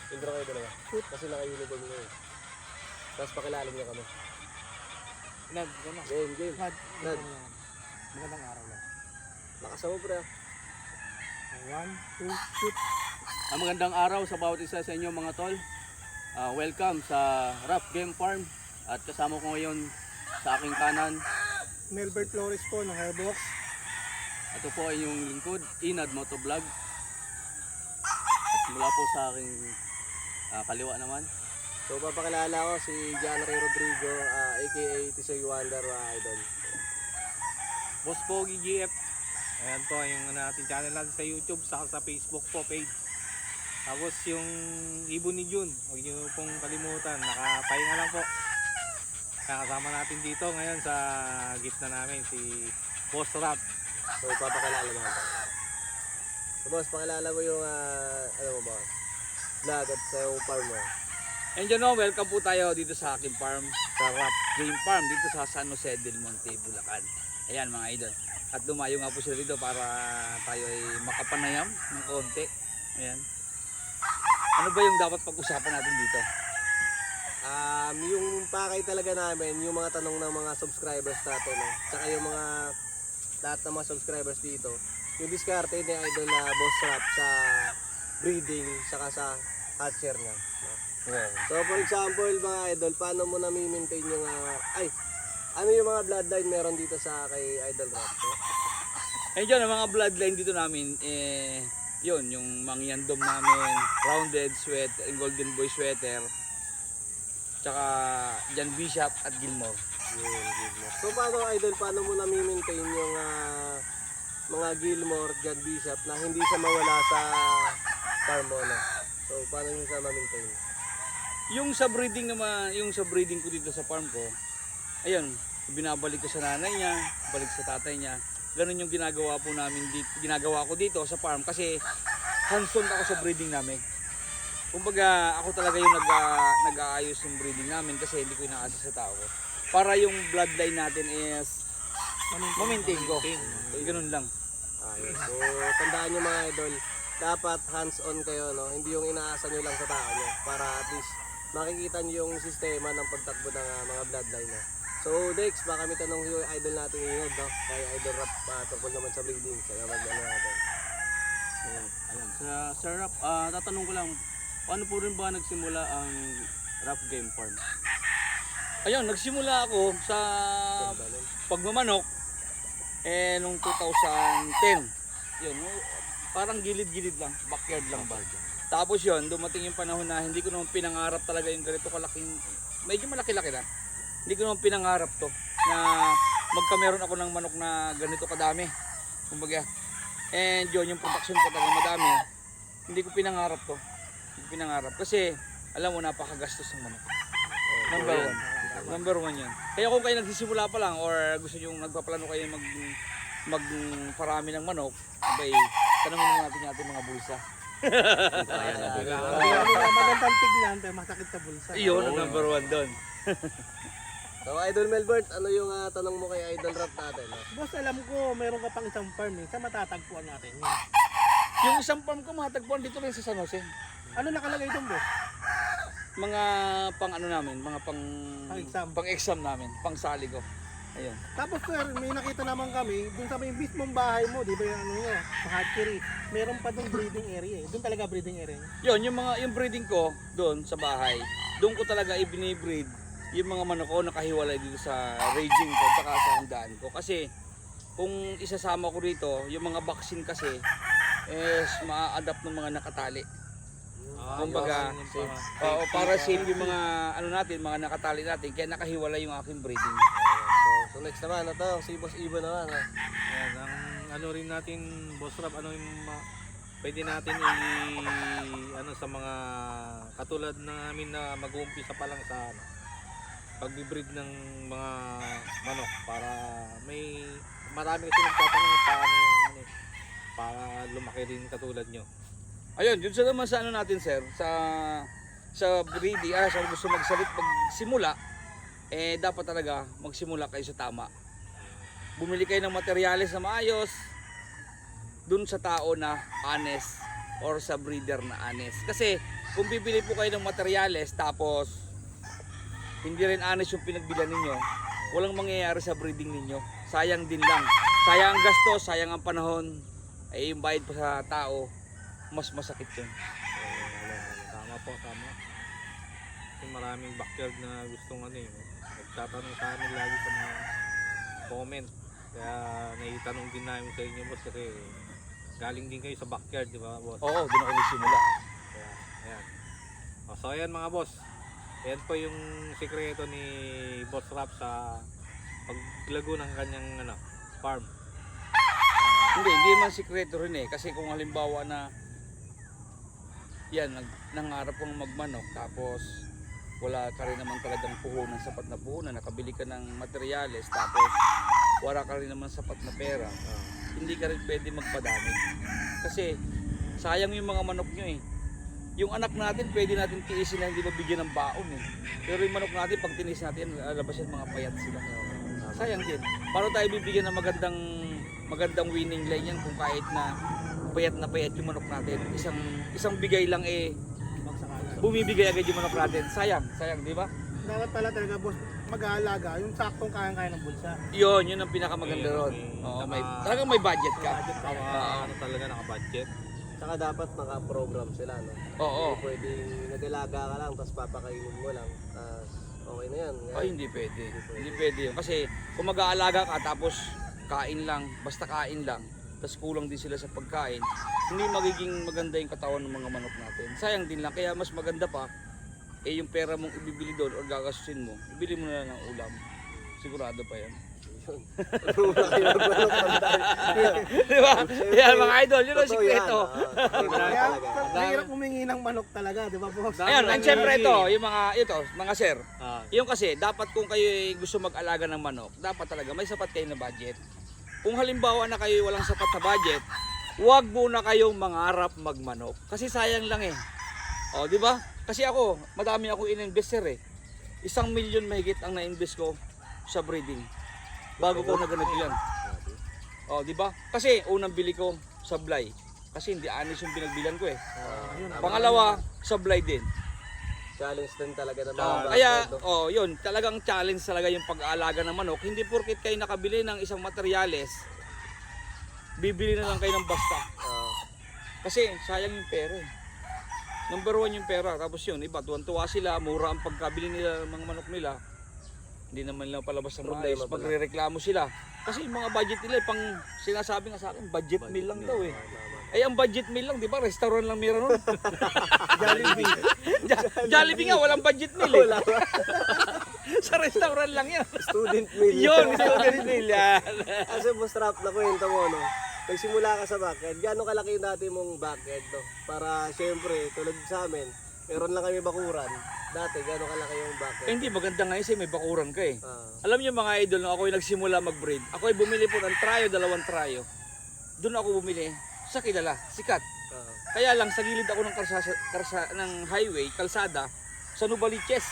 Intro kayo dalawa. Shoot. Kasi naka-uniform nyo eh. Tapos pakilalim nyo kami. Nad, gano'n. Game. Nad. Magandang araw lang. Nakasama pre ah. 1, 2, shoot. Magandang araw sa bawat isa sa inyo mga tol. Welcome sa Rough Game Farm. At kasama ko ngayon sa aking kanan. Melbert Flores po ng Airbox. Ito po ay yung lingkod, Inad Motovlog. At mula po sa aking kaliwa naman. So papakilala ko si John Ray Rodrigo, aka Tisoy Wonder Idol. Boss Pogi GF. Ayan po yung ating channel natin sa YouTube, saka sa Facebook po page. Tapos yung ibon ni June, huwag nyo pong kalimutan, nakapahinga lang po. Kasama natin dito ngayon sa gitna namin si Boss Rap. So papakilala naman po. So boss, pakilala mo yung ano mo boss? Vlog at sa yung farm mo. And you know, welcome po tayo dito sa aking farm, sa Rough Game Farm, dito sa San Jose del Monte, Bulacan. Ayan mga idol. At dumayo nga po sila dito para tayo ay makapanayam ng konti. Ayan. Ano ba yung dapat pag-usapan natin dito? Yung pakay talaga namin, yung mga tanong ng mga subscribers natin, no? Tsaka yung mga lahat ng mga subscribers dito, yung diskarte ni Idol na Boss Rap sa breeding saka sa hatcher niya, no? So for example mga idol, paano mo na-maintain yung ano yung mga bloodline meron dito sa kay Idol Rap? No? Ayun dyan, ang mga bloodline dito namin, yun, yung mangyandom namin, rounded sweater, golden boy sweater, tsaka Jan Bishop at Gilmore. Yun, Gilmore. So paano idol, paano mo na-maintain yung mga Gilmore, John Bishop na hindi siya mawala sa farm mo na? So paano nyo siya ma-maintain? Yung sa breeding naman, yung sa breeding ko dito sa farm ko, ayun, binabalik ko sa nanay niya, balik sa tatay niya. Ganun yung ginagawa po namin dito, ginagawa ko dito sa farm kasi hands-on ako sa breeding namin. Kumbaga, ako talaga yung nag-aayos yung breeding namin kasi hindi ko inaasa sa tao ko. Para yung bloodline natin is ma-maintain ko. So, ganun lang. Ayun. So tandaan nyo mga idol, dapat hands-on kayo, no? Hindi yung inaasa nyo lang sa tao nyo para at least makikita nyo yung sistema ng pagtakbo ng mga bloodline, no? So next, baka may tanong yung idol natin ngayon, no? Kay Idol Rap tungkol naman sa breeding. Kaya mag-ano natin. Ayan, sa Rap, tatanong ko lang, paano po rin ba nagsimula ang Rough Game Farm? Ayun, nagsimula ako sa pagmamanok nung 2010. Yun, parang gilid-gilid lang, backyard lang ba. Tapos yun, dumating yung panahon na hindi ko naman pinangarap talaga yung ganito kalaking, medyo malaki-laki na. Hindi ko naman pinangarap to na magkameron ako ng manok na ganito kadami. Kumbaga, and yun, yung production ko talaga madami. Hindi ko pinangarap to. Hindi ko pinangarap kasi alam mo napakagastos ng manok. Number one yan. Kaya kung kayo nagsisimula pa lang or gusto nyo nagpaplano kayo magparami ng manok, abay, tanongin mo natin yung ating mga bulsa. Magandang tignan, pero masakit sa bulsa. Iyon, number one doon. So Idol Melbert, ano yung tanong mo kay Idol Rap natin? No? Boss, alam ko, meron ka pang isang farm eh. Saan matatagpuan natin yun? Yung isang farm ko matagpuan dito rin sa San Jose. Ano nakalagay doon, boss? Mga pang ano namin, mga Pang-exam. pang-exam namin, pang-sali ko. Ayun. Tapos sir, may nakita naman kami, dun sa may mismong bahay mo, di ba yung ano nyo, sa hatchery, meron pa dun breeding area eh. Dun talaga breeding area nyo. Yun, yung breeding ko doon sa bahay, doon ko talaga ibinibreed yung mga manok ko nakahiwalay dito sa raging ko at sa handaan ko. Kasi kung isasama ko rito, yung mga vaccine kasi is ma-adapt ng mga nakatali. Kumbaga, para safe yung mga ano natin, mga nakatali natin, kaya nakahiwalay yung aking breeding. So next naman, ito, si Boss Ibo naman. Ha? Ayan, ang ano rin natin, Boss Rap, ano yung pwede natin ano sa mga katulad namin na mag-uumpisa pa lang sa pag-breed ng mga manok para may marami kasi nagtatanong paano yung para lumaki rin katulad nyo. Ayun, yun sa naman sa ano natin sir, sa breeding, sa gusto magsimula, dapat talaga magsimula kayo sa tama. Bumili kayo ng materyales na maayos, dun sa tao na honest, or sa breeder na honest. Kasi kung bibili po kayo ng materyales tapos hindi rin honest yung pinagbilan ninyo, walang mangyayari sa breeding ninyo. Sayang din lang. Sayang ang gastos, sayang ang panahon, ay yung bayad pa sa tao, mas masakit yun. Tama po, tama. Kasi maraming backyard na gustong nagtatanong sa amin lagi sa mga comment. Kaya naitanong din namin sa inyo, boss, kasi galing din kayo sa backyard, di ba, boss? Oo, doon ako nagsimula. Kaya, ayan. So ayan mga boss, ayan po yung sikreto ni Boss Rap sa paglago ng kanyang farm. Hindi man sikreto rin kasi kung halimbawa na yan, nangarap kong magmanok tapos wala ka rin naman talagang puhunan, sapat na puhunan, nakabili ka ng materyales tapos wala ka rin naman sapat na pera, hindi ka rin pwede magpadami kasi sayang yung mga manok nyo yung anak natin pwede natin tiisin na hindi mabigyan ng baon pero yung manok natin pag tinis natin lalabas yan mga payat sila, sayang din. Paano tayo bibigyan ng magandang winning line yan kung kahit na payat yung manok natin, isang bigay lang bumibigay agad yung manok natin, sayang di ba? Dapat pala talaga boss mag-aalaga yung saktong kayang-kaya ng bulsa. Yun ang pinakamaganda ron. Oo, talagang may budget ka. Talaga naka-budget. Tsaka dapat naka-program sila, no? Oo. Hindi pwedeng nag-alaga ka lang, tapos papakainin mo lang, tapos okay na yan. Ay, hindi pwede. Hindi pwede yun. Kasi kung mag-aalaga ka tapos kain lang, basta kain lang, tapos kulang din sila sa pagkain, hindi magiging maganda yung katawan ng mga manok natin. Sayang din lang, kaya mas maganda pa, yung pera mong ibibili doon o gagastusin mo, ibili mo na lang ng ulam. Sigurado pa yan. Di ba? Yan mga idol, yun ang sikreto. Kaya mahirap humingi ng manok talaga, di ba boss? Ayan, and syempre ito, mga sir, Ah, yung kasi, dapat kung kayo gusto mag-alaga ng manok, dapat talaga may sapat kayo na budget. Kung halimbawa na kayo walang sapat na budget, huwag muna kayong mangarap magmanok. Kasi sayang lang O, di ba? Kasi ako, madami ako in-invest sir 1 million mahigit ang na-invest ko sa breeding. Bago ko naganap yan. O, di ba? Kasi unang bili ko sablay. Kasi hindi honest yung pinagbilan ko Pangalawa, sablay din. Challenge din talaga ng mga Kaya, backyard, no? yun, talagang challenge talaga yung pag-aalaga ng manok. Hindi porket kayo nakabili ng isang materyales, bibili na lang kayo ng basta. Kasi sayang yung pera Number 1 yung pera. Tapos yun, iba, tuwan-tuwa sila, mura ang pagkabili nila ng mga manok nila. Hindi naman lang palabas ng maayos. Magre-reklamo sila. Kasi yung mga budget nila, pang sinasabi nga sa akin, budget meal lang daw ang budget meal lang, di ba? Restaurant lang meron nun. Jollibee. Jollibee nga, walang budget meal Sa restaurant lang yan. Student meal. Yun, student meal yan. Kasi boss Rap, na kwento mo, no? Nagsimula ka sa backyard, gaano kalaki yung dati mong backyard, no? Para syempre, tulad sa amin, meron lang kami bakuran. Dati, gaano kalaki yung backyard? Hindi, maganda nga kasi may bakuran ka Ah. Alam niyo mga idol, nung ako yung nagsimula mag-breed, ako ay bumili po ng tryo, 2 tryo. Doon ako bumili sa kilala, sikat. Kaya lang, sa gilid ako ng ng highway, kalsada, sa Nubaliches.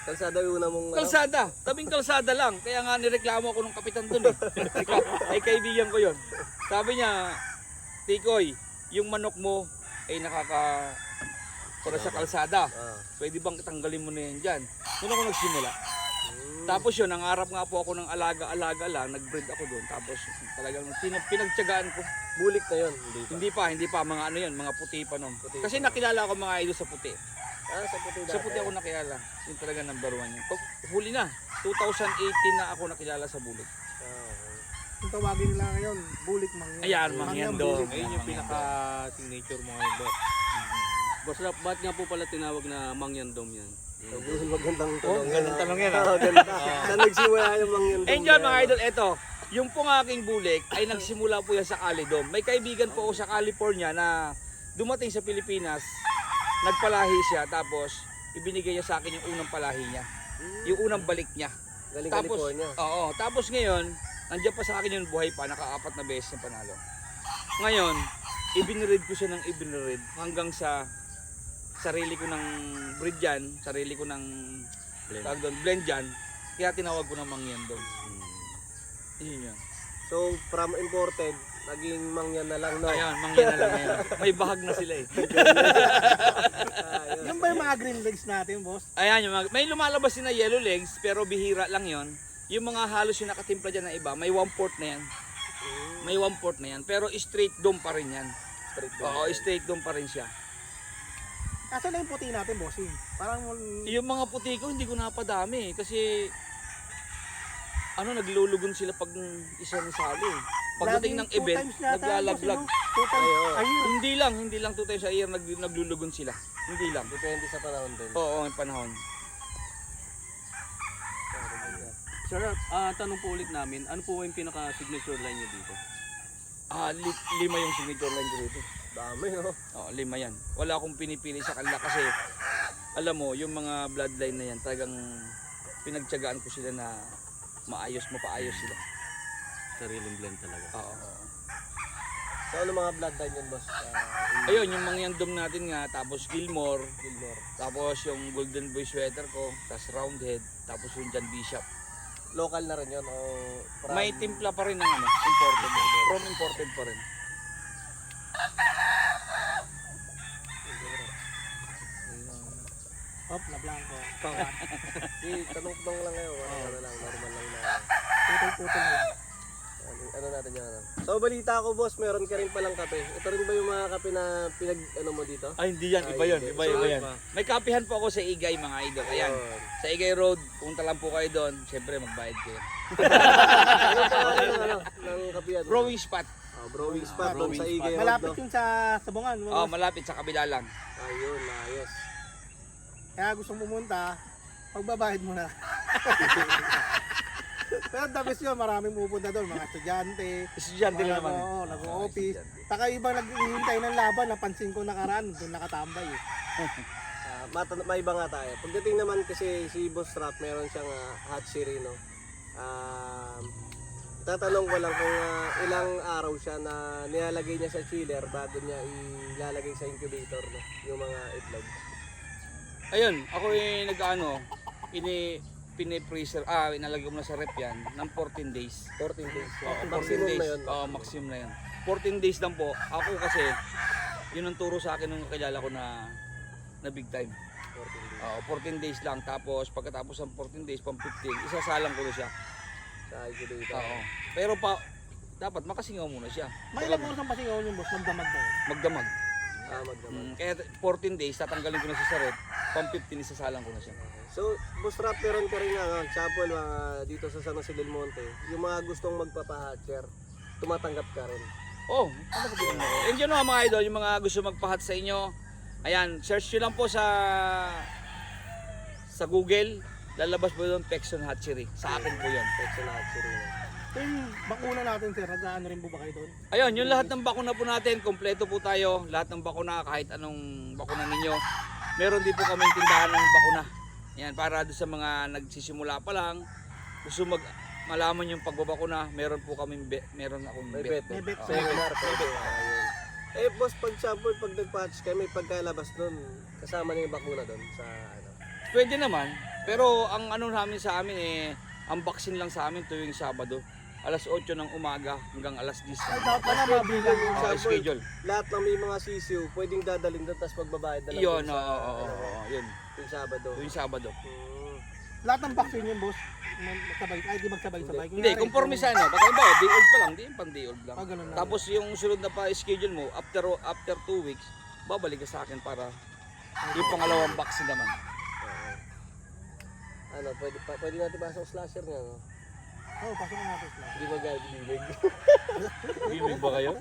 Kalsada yung una mong... Kalsada, tabing kalsada lang. Kaya nga nireklamo ako ng kapitan doon Ay kaibigan ko yon. Sabi niya, Tikoy, yung manok mo ay para sa kalsada. Pwede bang tanggalin mo na yan dyan? Doon ako nagsimula. Tapos yun, nangarap nga po ako ng alaga-alaga lang, nag-breed ako doon. Tapos talagang pinagtiyagaan ko. Bulik na yun, hindi pa. Hindi pa, mga ano yun, mga puti pa nun. Puti Kasi pa. nakilala ko mga idol sa puti. Sa puti dati. Sa puti ako nakilala. Yun talaga number 1 yun. Huli na. 2018 na ako nakilala sa bulik. Kung tawagin nila ngayon, bulik mangyan. Ayan, mangyan daw. bulik. ayun yung pinaka-signature mo ngayon, boss. Boss Rap, ba't nga po pala tinawag na Mangyan Dome yan? Magandang tanong. Magandang tanong yan, Ganda. Saan nagsimula yung mangyan? Enjoy mga idol, eto. Yung pong aking bulik ay nagsimula po yan sa Cali Dome. May kaibigan po ako sa California na dumating sa Pilipinas, nagpalahi siya, tapos ibinigay niya sa akin yung unang palahi niya. Yung unang balik niya. Galing Tapos, California. oo, tapos ngayon, nandiyan pa sa akin yung buhay pa, naka-4 na beses na panalo. Ngayon, ibinread ko siya ng ibinread hanggang sa sarili ko ng breed yan, sarili ko ng blend yan, kaya tinawag ko ng Mangyan Dome. Yun yan. So, from imported, naging mangyan na lang, no? Ayan, mangyan na lang ngayon. May bahag na sila eh. Ayun. Yung ba yung mga green legs natin, boss? Ayan, may lumalabas din na yellow legs, pero bihira lang yon. Yung mga halos yung nakatimpla dyan na iba, may 1/4 na yan. May 1/4 na yan, pero straight dome pa rin yan. Straight Oo, straight dome pa rin siya. Kaso lang yung puti natin, bossing. Parang Yung mga puti ko, hindi ko napadami kasi naglulugon sila pag isa ng sali. Pagdating ng laging 2 event, times yata, naglalaglag. bossing, no? 2 times Ayun. a year. Hindi lang 2 times a year naglulugon sila. Hindi lang. Depende sa panahon din. Oo, may panahon. Sir, tanong po ulit namin, ano po yung pinaka-signature line nyo dito? 5 yung signature line ko dito. Dami, no? Oo, 5 yan. Wala akong pinipili sa kanila kasi alam mo, yung mga bloodline na yan, talagang pinagtiyagaan ko sila na mapaayos sila. Sariling blend talaga. Oo. So, ano mga bloodline yun, boss? Ayun, yung mga yandom natin nga, tapos Gilmore, Gilmore. tapos yung Golden Boy sweater ko, tapos Roundhead, tapos yung John Bishop. Local na rin yun, o from... May timpla pa rin ng imported. From imported pa rin. Hop, na blanco. Tanong lang kayo, ano lang, normal lang na. Putol-putol na lang. Ano natin yung ano. So, balita ko, boss, meron ka rin palang kape. Ito rin ba yung mga kape na ano mo dito? Ay, hindi yan. Iba Ay, yun. hindi. Iba yan. May kapihan po ako sa Igay, mga idol. Ayan. Ayun. Sa Igay Road, punta lang po kayo doon. Siyempre, magbayad kayo. Ano pangalan ng ano, ng kape yan? Brewing spot. Brewing spot doon Brewing sa spot. Igay Road, Malapit no? yung sa Sabungan. Oh, malapit sa kabila lang. Ayun, ayos. Kaya gusto pumunta, pagbabayad mo na. Pero the best yun, maraming pupunta doon, mga estudyante. Estudyante na naman. Oo, nag-office. estudyante. Saka ibang naghihintay ng laban, napansin ko nakaraan, doon nakatambay eh. May iba nga tayo. Pagdating naman kasi si Boss Rap, meron siyang hatchery, no? Tatanong ko lang kung ilang araw siya na nilalagay niya sa chiller bago niya ilalagay sa incubator, no? Yung mga itlog. Ayun, ako pini-freezer, inalagay ko na sa rep yan ng 14 days. 14 days. Oo, 14 Maximum days. na yun. Oo, maximum na yun. 14 days lang po. Ako kasi, yun ang turo sa akin nung kakilala ko na big time. 14 days. Oo, 14 days lang. Tapos, pagkatapos ng 14 days, pang 15, isasalang ko na siya. Sa incubator. Oo. Pero dapat makasingaw muna siya. May ilang oras ang pasingaw yung boss, magdamag daw. Magdamag. Magdamag. Kaya 14 days, tatanggalin ko na siya sa rep. Pang 15, isasalang ko na siya. So, Boss Rap, meron ka rin nga, example, dito sa San Jose del Monte, yung mga gustong magpapahatcher, tumatanggap ka rin. Oh, ano ba din ako? And yun mga idol, yung mga gusto magpahat sa inyo, ayan, search nyo lang po sa Google, lalabas po doon Pexon Hatchery. Sa akin po yun. Pexon Hatchery. So yung bakuna natin sir, nag-ano rin po ba kayo doon? Ayun, yung lahat ng bakuna po natin, kompleto po tayo. Lahat ng bakuna, kahit anong bakuna ninyo. Meron din po kaming tindahan ng bakuna. Yan, para doon sa mga nagsisimula pa lang, gusto malaman yung pagbabakuna, meron po kaming meron akong May bet. bet. May bet. Seminar, pwede. Ayun. Eh, boss, pag example, pag nag-patch kayo, may pagkalabas doon, kasama na yung bakuna doon sa ano. Pwede naman, pero ang ano namin sa amin ang vaccine lang sa amin tuwing Sabado. Alas 8 ng umaga hanggang alas 10. Dapat pala mabilang yung Schedule. Lahat ng may mga sisiw, pwedeng dadalhin doon, tapos magbabayad na lang Yun, doon yun. yung Sabado. Tuwing Sabado. lahat ng vaccine yung boss, magsabay, ay di magsabay-sabay. Hindi, conforme sa ano, baka ba, day old pa lang, di yung pang day old lang. Ganun lang. Tapos yung sunod na pa schedule mo, after 2 weeks, babalik ka sa akin para yung pangalawang vaccine naman. Ano, pwede natin pasok slasher nga, no? Oo, pasok na natin sila. Hindi ba guys, bibig? Bibig ba kayo?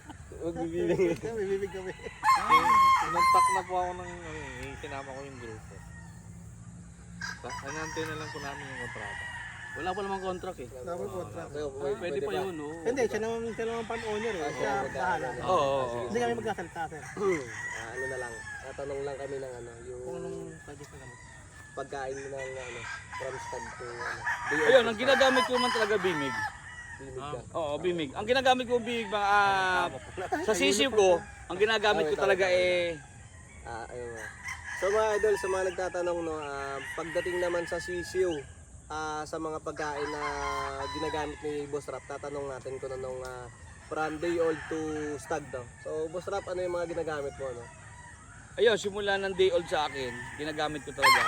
Huwag bibig. Kami, bibig kami. Sinuntak na po ako ng sinama ko yung grupo. Anantay na lang po namin yung kontrata. Wala pa namang contract eh. Dapat contract. Pwede pa yun, no? Hindi, siya naman pan-owner eh. Siya bahala. Oo. Hindi kami magkasalita sir. Ano na lang, tatanong lang kami ng ano, yung Kung anong suggest na kami. pagkain ng ano, from stag to ano. Ayun, ang ginagamit ko man talaga bimig. Bimig ka. Oo, bimig. Ang ginagamit ko bimig, sa sisiw ko, ang ginagamit ko talaga Ayun nga. So mga idol, sa mga nagtatanong, no, pagdating naman sa sisiw, sa mga pagkain na ginagamit ni Boss Rap, tatanong natin kung anong from day old to stag daw. So, Boss Rap, ano yung mga ginagamit mo, no? Ayun, simula ng day old sa akin, ginagamit ko talaga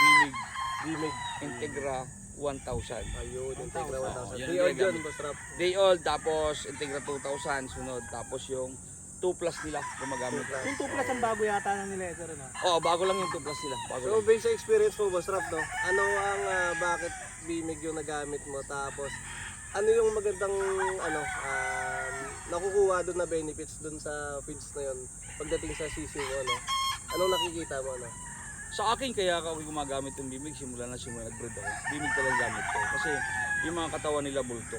Bimig Bimig. Integra 1000. Ayun, Integra 1000. Yun Day ang old yun, ginagamit. Boss Rap. Day old, tapos Integra 2000 sunod, tapos yung 2 plus nila gumagamit. Yung 2 plus ang bago yata na nila ito rin. Oo, bago lang yung 2 plus nila. Bago So, lang. based sa experience mo, Boss Rap, no? Ano ang bakit Bimig yung nagamit mo? Tapos, ano yung magandang nakukuha doon na benefits doon sa feeds na yun pagdating sa sisiw mo, no? Anong nakikita mo, no? Sa akin kaya ako gumagamit ng Bimig simula nag-breed ako. Bimig talaga gamit ko. Kasi yung mga katawan nila bulto.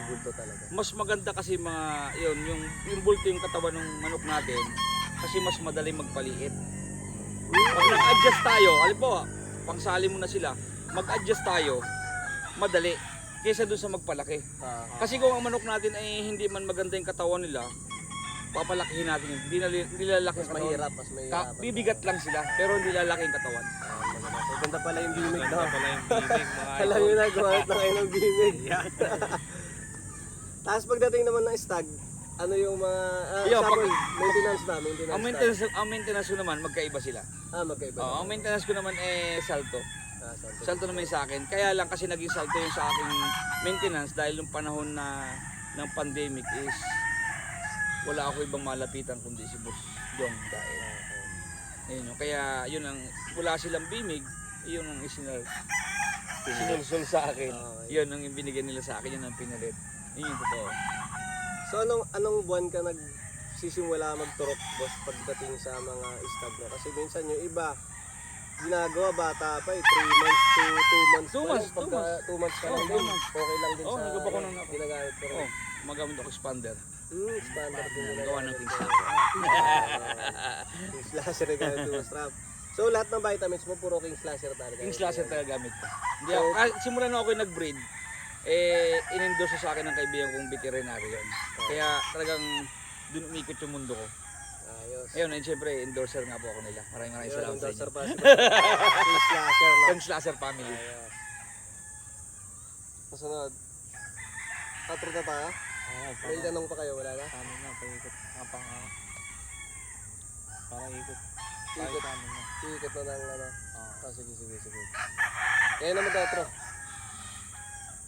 Bulto talaga. Mas maganda kasi yung bulto yung katawan ng manok natin kasi mas madali magpaliit. Pag nag-adjust tayo, halimbawa, pangsali mo na sila, mag-adjust tayo, madali kaysa doon sa magpalaki. Kasi kung ang manok natin ay hindi man maganda yung katawan nila, papalakihin natin yun. Hindi lalaki Mas ang katawan. mahirap, mas mahirap. Bibigat lang sila, pero hindi lalaki yung katawan. So, ganda pala yung Bimig, no? Ganda pala yung bimig, mga Alam idol. nyo na, gumamit na kayo ng Bimig. Tapos pagdating naman ng stag, ano yung mga Yo, maintenance na, Ang maintenance ko naman, magkaiba sila. Magkaiba. Ang maintenance ko naman salto. Salto naman sa akin. Kaya lang kasi naging salto yung sa aking maintenance dahil yung panahon ng pandemic is wala ako ibang malapitan kundi si Boss Jong dahil. Ayun yun. Kaya yun ang wala silang Bimig, yun ang sinulsul sa akin. Yun ang binigyan nila sa akin, yun ang pinalit. Yun yung totoo. So anong buwan ka nagsisimula magturok, boss, pagdating sa mga stag na? Kasi minsan yung iba ginagawa bata pa 3 months to 2 months. 2 months, 2 months pa Oo, lang 2 din. months. Okay lang din Oo, sa nagaba ko ng- ginagamit ko rin. Oh, magamit ako expander. Standard din nila. Gawa ng King King Slasher yung gamit mo, strap. So lahat ng vitamins mo puro King Slasher talaga. King Slasher talaga gamit ko. Hindi So, ako, simula na ako nag-breed, in-endorse sa akin ng kaibigan kong veterinary yun. Kaya talagang dun umikot yung mundo ko. Ayos. Ayun, and syempre, endorser nga po ako nila. Maraming Ayun, salamat sa endorser inyo. pa si King Slasher, no? King Slasher family. Ayos. Kasunod. Patro na tayo? May tanong pa kayo, wala na? Ano na, paikot. Para ikot. Ikot. Ano na. Ikot na ng ano. Ah. Sige. Kaya naman tatro.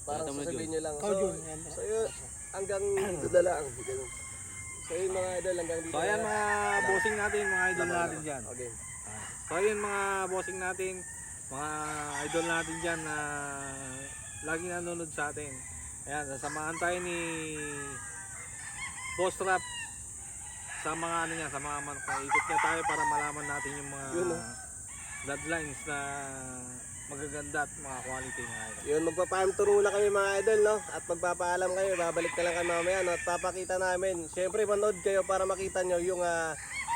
Parang Tatama sasabihin nyo lang. Ikaw, Jun, yan. So yun, hanggang dito na lang. Ganun. So yun mga idol, hanggang dito So ayan na lang. mga bossing natin, mga idol natin dyan. Okay. So ayun mga bossing natin, mga idol natin dyan na laging nanonood sa atin. Ayan, sasamahan tayo ni Boss Rap sa mga ano niya, sa mga manok. Ikot niya tayo para malaman natin yung mga Yun, oh. bloodlines na magaganda at mga quality mga idol. Yun, magpa-farm tour muna kami mga idol, no? At magpapaalam kayo, babalik ka lang kami mamaya, no? At papakita namin. Siyempre, manood kayo para makita nyo yung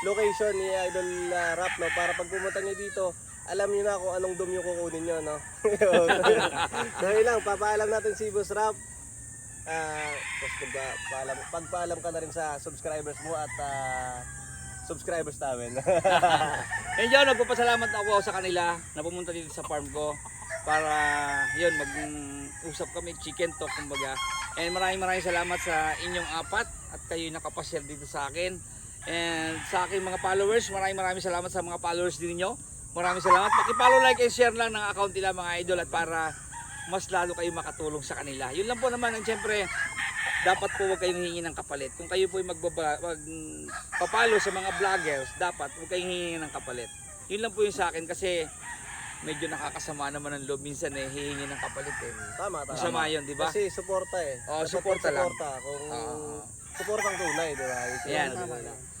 location ni Idol Rap, no? Para pag pumunta nyo dito, alam nyo na kung anong dom yung kukunin nyo, no? So yun lang, papaalam natin si Boss Rap. Tapos pagpaalam ka na rin sa subscribers mo at subscribers namin. And yun, nagpapasalamat ako sa kanila na pumunta dito sa farm ko para yun, mag-usap kami, chicken talk kumbaga. And maraming salamat sa inyong apat at kayo nakapasyal dito sa akin. And sa aking mga followers, maraming salamat sa mga followers din ninyo. Maraming salamat. Paki-follow, like, and share lang ng account nila mga idol at para mas lalo kayo makatulong sa kanila. Yun lang po naman, and syempre, dapat po huwag kayong hihingi ng kapalit. Kung kayo po ay magpapalo sa mga vloggers, dapat huwag kayong hihingi ng kapalit. Yun lang po yung sa akin kasi medyo nakakasama naman ang loob minsan hihingi ng kapalit Tama. Masama yun, di ba? Kasi suporta Oo, Dapat suporta lang. Kung Oo. suportang tunay, di ba? Yan.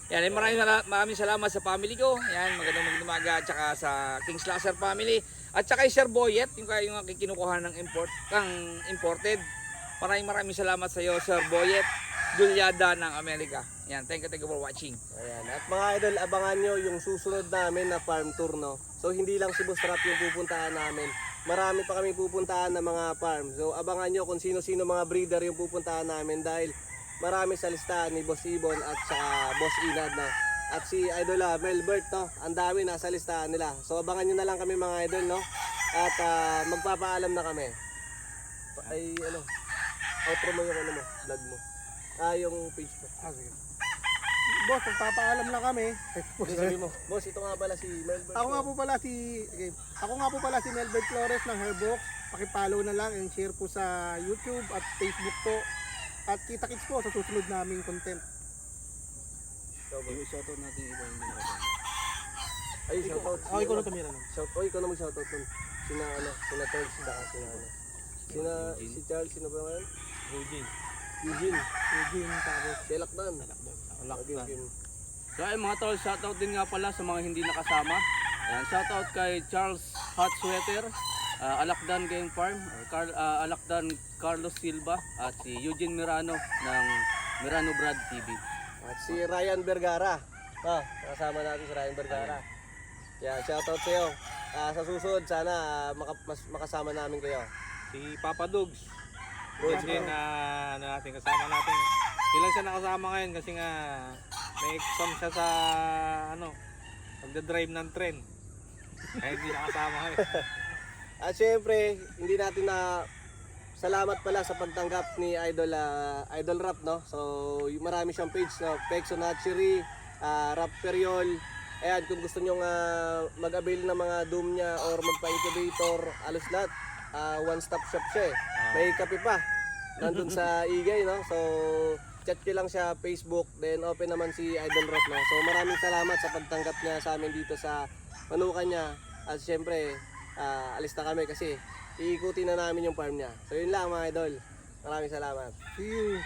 Yan, maraming salamat sa family ko. Yan, magandang umaga at saka sa King Slasher family. At saka Sir Boyet, yung aking kinukuha ng imported. Maraming salamat sa iyo, Sir Boyet Juliada ng Amerika. Yan, thank you for watching. Ayan. At mga idol, abangan nyo yung susunod namin na farm tour, no? So hindi lang si Boss Rap yung pupuntahan namin. Marami pa kami pupuntahan na mga farm. So abangan nyo kung sino-sino mga breeder yung pupuntahan namin dahil marami sa listahan ni Boss Ibon at saka Boss Inad, no? At si Idol Melbert, no? Ang dami nasa listahan nila. So abangan nyo na lang kami mga idol, no? At magpapaalam na kami. Ay, outro mo yung vlog mo. Yung page mo. Sige. Boss, magpapaalam na kami. Sige, sabi mo. Boss, ito nga pala si Melbourne. Ako nga po pala si Melbert Flores ng Hairbox. Paki-follow na lang and share po sa YouTube at Facebook po. At kita-kits po sa susunod naming content. Ikaw, boss. I-shoutout natin iba hindi nakasama. Ay, shoutout. Ikaw na tumira nun. Ikaw na mag-shoutout nun. Sina Charles, saka si Charles, sino ba ngayon? Eugene. Eugene. Eugene, tapos Si Lakdan. Lakdan. So ayun mga tol, shoutout din nga pala sa mga hindi nakasama. Ayan, shoutout kay Charles Hot Sweater, Alakdan Game Farm, Alakdan Carlos Silva, at si Eugene Mirano ng Mirano Brad TV. At si Ryan Vergara. Kasama natin si Ryan Vergara. Yeah, shoutout sa iyo. Sa susunod, sana makasama namin kayo. Si Papa Dugs. Good. Yun din kasama natin. Ilan siya nakasama ngayon kasi nga may exam siya sa magdadrive ng tren. Kaya hindi nakasama ngayon. At syempre, hindi natin salamat pala sa pagtanggap ni Idol Rap, no? So, marami siyang page, no? Pexo Natchery, Rap Periol. Ayan, kung gusto nyo mag-avail ng mga doom niya or magpa-incubator, alos lahat. One-stop shop siya eh. May kape pa. Nandun sa Igay, no? So, chat ko lang siya Facebook, then open naman si Idol Rap, no? So, maraming salamat sa pagtanggap niya sa amin dito sa manukan niya. At syempre, alis na kami kasi iikutin na namin yung farm niya. So, yun lang mga idol. Maraming salamat. see you.